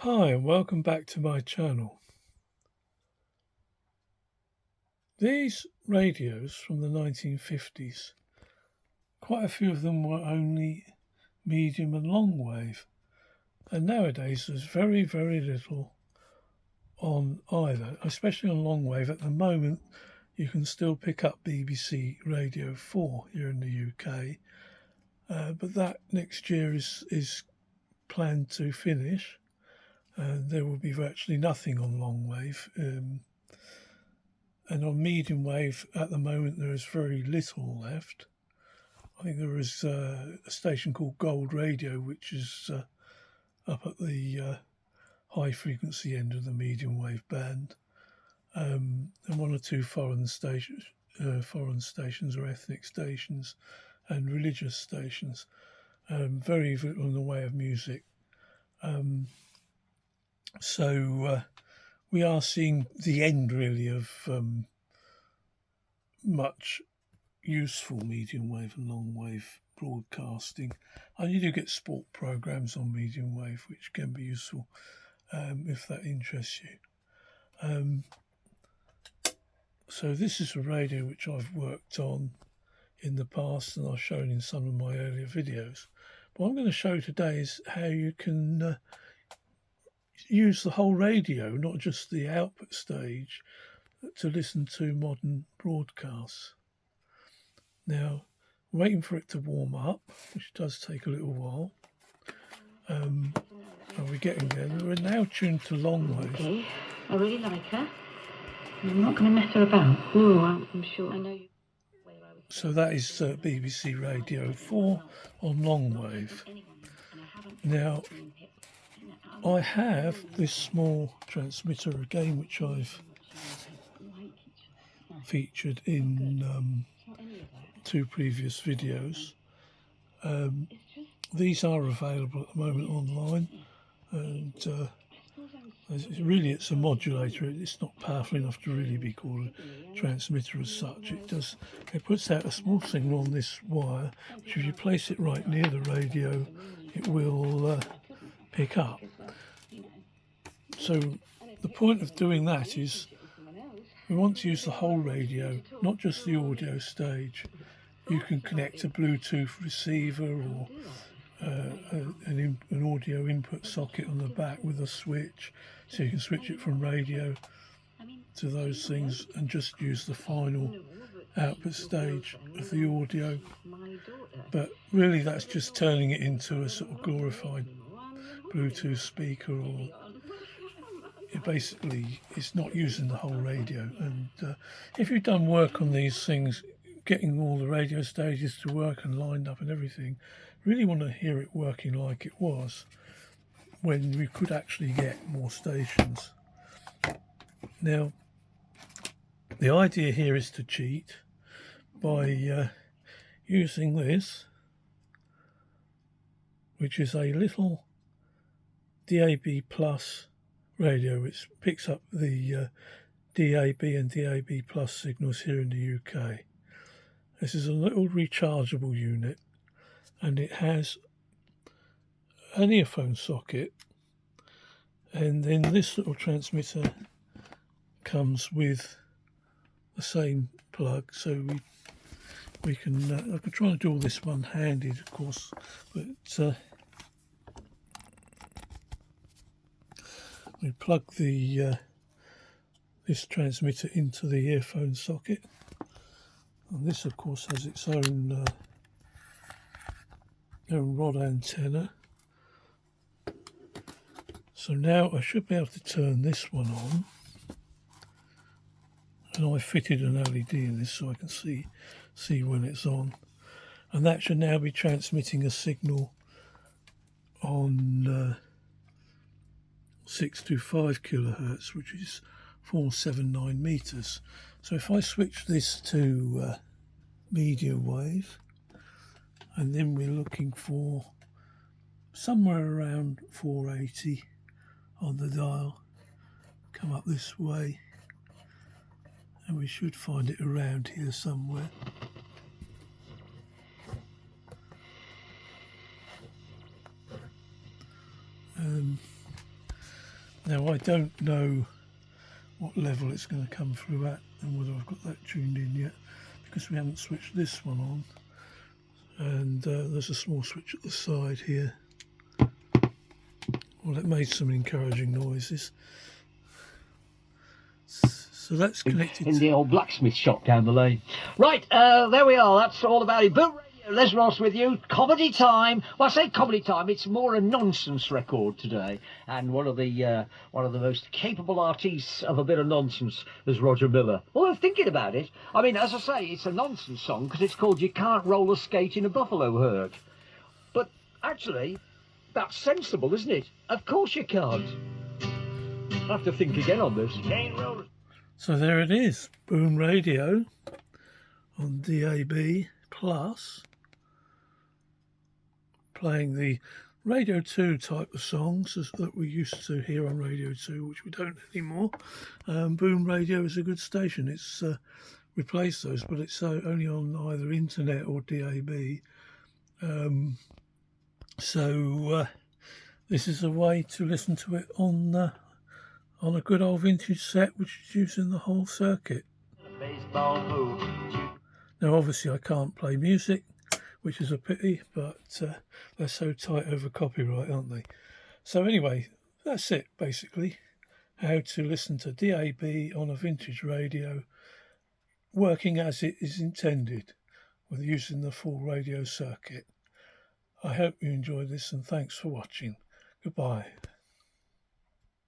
Hi and welcome back to my channel. These radios from the 1950s, quite a few of them were only medium and long wave, and nowadays there's very little on either, especially on long wave. At the moment you can still pick up BBC Radio 4 here in the UK, but that next year is planned to finish, and there will be virtually nothing on long wave. And on medium wave at the moment there is very little left. I think there is a station called Gold Radio, which is up at the high frequency end of the medium wave band, and one or two foreign stations or ethnic stations and religious stations. Very little in the way of music. So we are seeing the end really of much useful medium wave and long wave broadcasting. And you do get sport programs on medium wave which can be useful if that interests you. So this is a radio which I've worked on in the past and I've shown in some of my earlier videos. But what I'm going to show today is how you can use the whole radio, not just the output stage, to listen to modern broadcasts. Now, waiting for it to warm up, which does take a little while. And we're getting there. We're now tuned to long wave. Okay, I really like her. I'm not going to mess her about. No, I'm sure. I know you. So that is BBC Radio 4 on long wave. Now, I have this small transmitter again, which I've featured in two previous videos. These are available at the moment online, and it's a modulator. It's not powerful enough to really be called a transmitter as such. It puts out a small signal on this wire, which if you place it right near the radio, it will pick up. So the point of doing that is we want to use the whole radio, not just the audio stage. You can connect a Bluetooth receiver or an audio input socket on the back with a switch, so you can switch it from radio to those things and just use the final output stage of the audio. But really that's just turning it into a sort of glorified Bluetooth speaker, or it's not using the whole radio. And if you've done work on these things, getting all the radio stages to work and lined up and everything, really want to hear it working like it was when we could actually get more stations. Now, the idea here is to cheat by using this, which is a little DAB plus radio which picks up the DAB and DAB plus signals here in the UK. This is a little rechargeable unit, and it has an earphone socket, and then this little transmitter comes with the same plug. So we can I could try and do all this one-handed, of course, but we plug the this transmitter into the earphone socket, and this of course has its own rod antenna. So now I should be able to turn this one on, and I fitted an LED in this so I can see when it's on, and that should now be transmitting a signal on 625 kilohertz, which is 479 meters. So if I switch this to medium wave, and then we're looking for somewhere around 480 on the dial, come up this way, and we should find it around here somewhere. Now I don't know what level it's going to come through at and whether I've got that tuned in yet, because we haven't switched this one on. And there's a small switch at the side here. Well, it made some encouraging noises. So that's connected in the old blacksmith shop down the lane. Right, there we are. That's all about it. Boom Radio, Les Ross with you. Comedy time. Well, I say comedy time. It's more a nonsense record today, and one of the most capable artists of a bit of nonsense is Roger Miller. Well, I'm thinking about it. I mean, as I say, it's a nonsense song because it's called "You Can't Roller Skate in a Buffalo Herd." But actually, that's sensible, isn't it? Of course you can't. I have to think again on this. So there it is, Boom Radio on DAB Plus, playing the Radio 2 type of songs that we used to hear on Radio 2, which we don't anymore. Boom Radio is a good station. It's replaced those, but it's only on either internet or DAB. So this is a way to listen to it on a good old vintage set, which is using the whole circuit. Now, obviously, I can't play music, which is a pity, but they're so tight over copyright, aren't they? So anyway, that's it, basically. How to listen to DAB on a vintage radio, working as it is intended, with using the full radio circuit. I hope you enjoyed this, and thanks for watching. Goodbye.